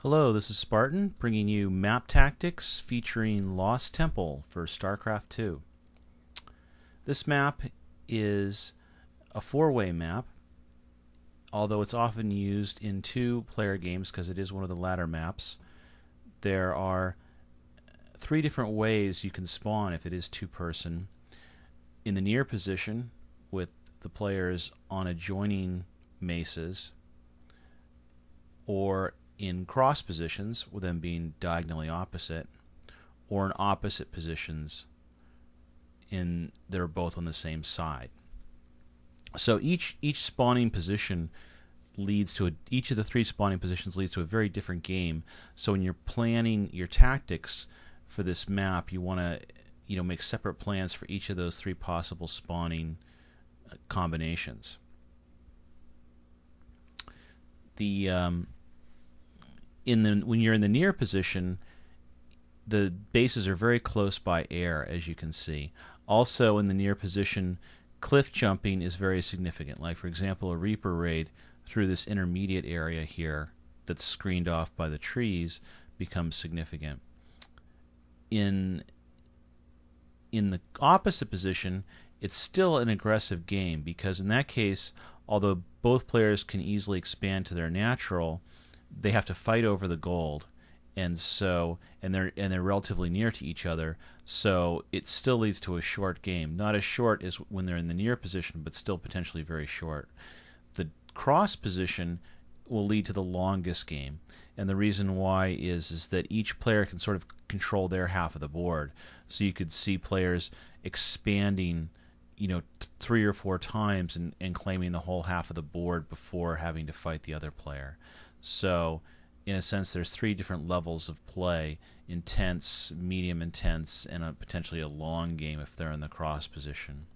Hello, this is Spartan bringing you map tactics featuring Lost Temple for Starcraft 2. This map is a four-way map, although it's often used in two-player games because it is one of the latter maps. There are three different ways you can spawn if it is two-person. In the near position, with the players on adjoining mesas, or in cross positions, with them being diagonally opposite, or in opposite positions they're both on the same side. So each spawning position leads to each of the three spawning positions leads to a very different game. So when you're planning your tactics for this map, you want to make separate plans for each of those three possible spawning combinations. When you're in the near position, the bases are very close by air, as you can see. Also, in the near position, cliff jumping is very significant. Like, for example, a Reaper raid through this intermediate area here that's screened off by the trees becomes significant. In the opposite position, it's still an aggressive game, because in that case, although both players can easily expand to their natural, they have to fight over the gold, and they're relatively near to each other, so it still leads to a short game. Not as short as when they're in the near position, but still potentially very short. The cross position will lead to the longest game, and the reason why is that each player can sort of control their half of the board. So you could see players expanding 3 or 4 times and claiming the whole half of the board before having to fight the other player. So in a sense, there's 3 different levels of play: intense, medium intense, and potentially a long game if they're in the cross position.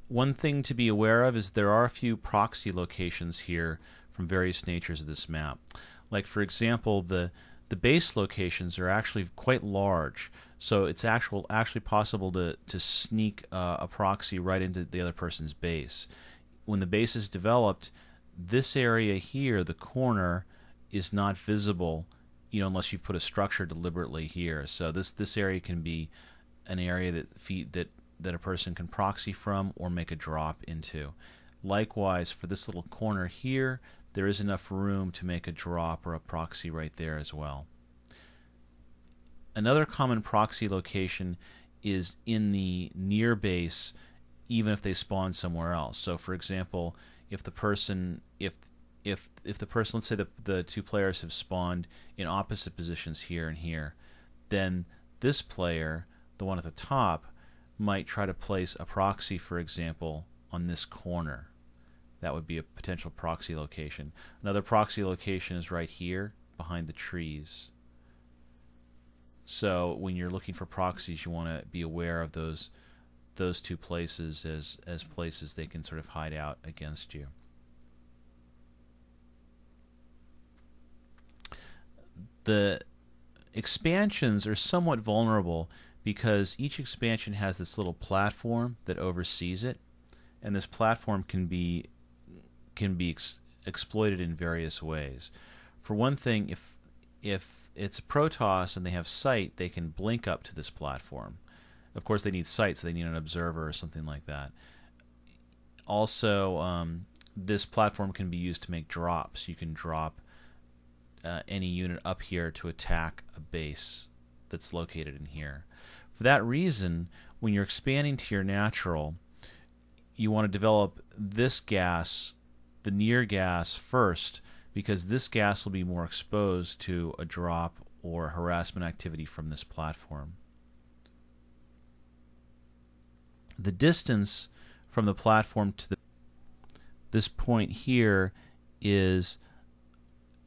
One thing to be aware of is there are a few proxy locations here from various natures of this map. Like, for example, the base locations are actually quite large, so it's actually possible to sneak a proxy right into the other person's base. When the base is developed, this area here, the corner, is not visible, unless you've put a structure deliberately here. So this area can be an area that a person can proxy from or make a drop into. Likewise, for this little corner here, there is enough room to make a drop or a proxy right there as well. Another common proxy location is in the near base, even if they spawn somewhere else. So, for example, if the person, let's say the two players have spawned in opposite positions here and here, then this player, the one at the top, might try to place a proxy, for example, on this corner. That would be a potential proxy location. Another proxy location is right here behind the trees. So when you're looking for proxies, you want to be aware of those two places as places they can sort of hide out against you. The expansions are somewhat vulnerable because each expansion has this little platform that oversees it, and this platform can be exploited in various ways. For one thing, if it's a Protoss and they have sight, they can blink up to this platform. Of course, they need sight, so they need an observer or something like that. Also, this platform can be used to make drops. You can drop any unit up here to attack a base that's located in here. For that reason, when you're expanding to your natural, you want to develop this gas, the near gas, first, because this gas will be more exposed to a drop or harassment activity from this platform. The distance from the platform to this point here is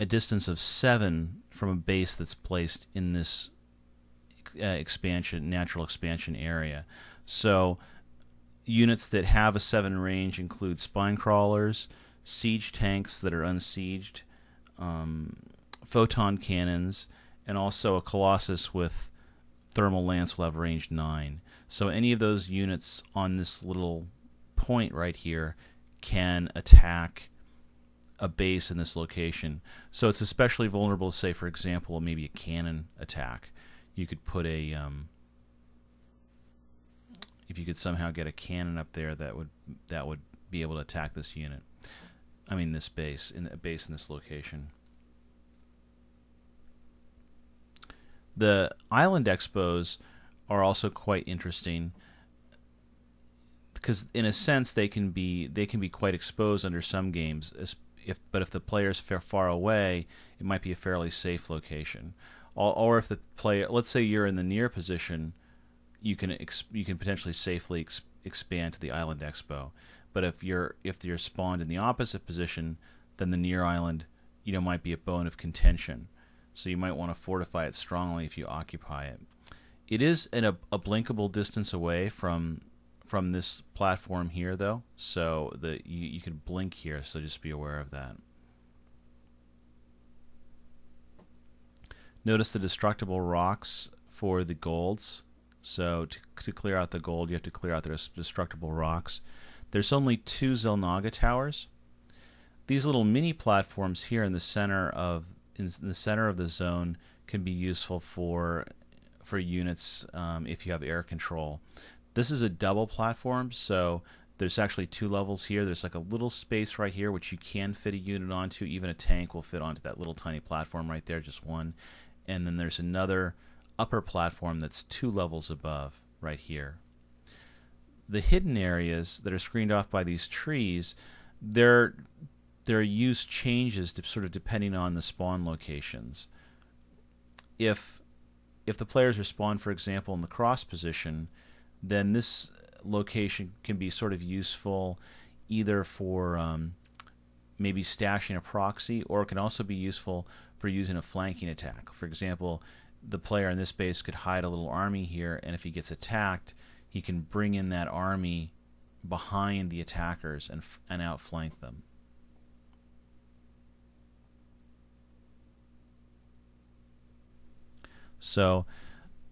a distance of 7 from a base that's placed in this natural expansion area. So units that have a 7 range include spine crawlers, siege tanks that are unsieged, photon cannons, and also a Colossus with thermal lance will have range 9. So any of those units on this little point right here can attack a base in this location. So it's especially vulnerable to, say, for example, maybe a cannon attack. You could put a if you could somehow get a cannon up there, that would be able to attack this unit. I mean, this base in this location. The island expos are also quite interesting because, in a sense, they can be quite exposed under some games. But if the player's far away, it might be a fairly safe location. Or if the player, let's say you're in the near position, you can potentially safely expand to the island expo. But if you're spawned in the opposite position, then the near island, might be a bone of contention. So you might want to fortify it strongly if you occupy it. It is a blinkable distance away from this platform here, though, so that you can blink here. So just be aware of that. Notice the destructible rocks for the golds. So to clear out the gold, you have to clear out the destructible rocks. There's only 2 Zelnaga towers. These little mini platforms here in the center of the zone can be useful for units if you have air control. This is a double platform, so there's actually 2 levels here. There's like a little space right here which you can fit a unit onto. Even a tank will fit onto that little tiny platform right there, just one. And then there's another upper platform that's 2 levels above right here. The hidden areas that are screened off by these trees, their use changes sort of depending on the spawn locations. If the players are spawned, for example, in the cross position, then this location can be sort of useful either for maybe stashing a proxy, or it can also be useful for using a flanking attack. For example, the player in this base could hide a little army here, and if he gets attacked, he can bring in that army behind the attackers and outflank them. So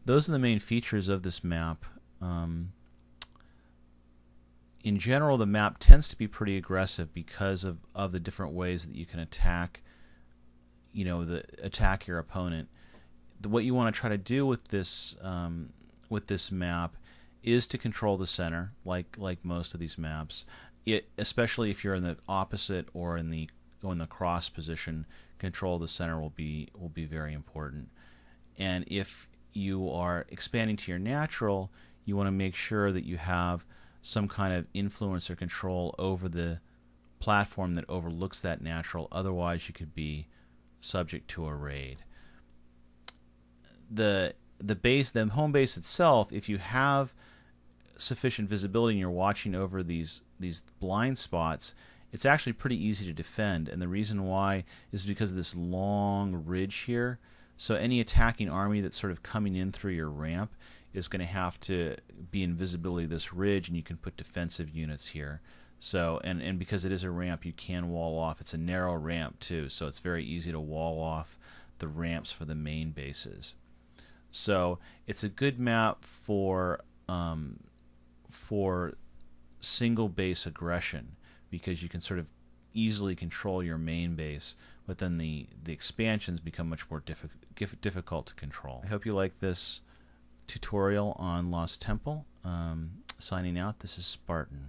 those are the main features of this map. In general, the map tends to be pretty aggressive because of the different ways that you can attack your opponent. What you want to try to do with this map is to control the center, like most of these maps. Especially if you're in the opposite or in the cross position, control the center will be very important. And if you are expanding to your natural, you want to make sure that you have some kind of influence or control over the platform that overlooks that natural. Otherwise, you could be subject to a raid. The home base itself, if you have sufficient visibility and you're watching over these blind spots, it's actually pretty easy to defend. And the reason why is because of this long ridge here. So any attacking army that's sort of coming in through your ramp is going to have to be in visibility of this ridge, and you can put defensive units here. So and because it is a ramp, you can wall off. It's a narrow ramp too, so it's very easy to wall off the ramps for the main bases. So it's a good map for single base aggression, because you can sort of easily control your main base, but then the expansions become much more difficult to control. I hope you like this tutorial on Lost Temple. Signing out, this is Spartan.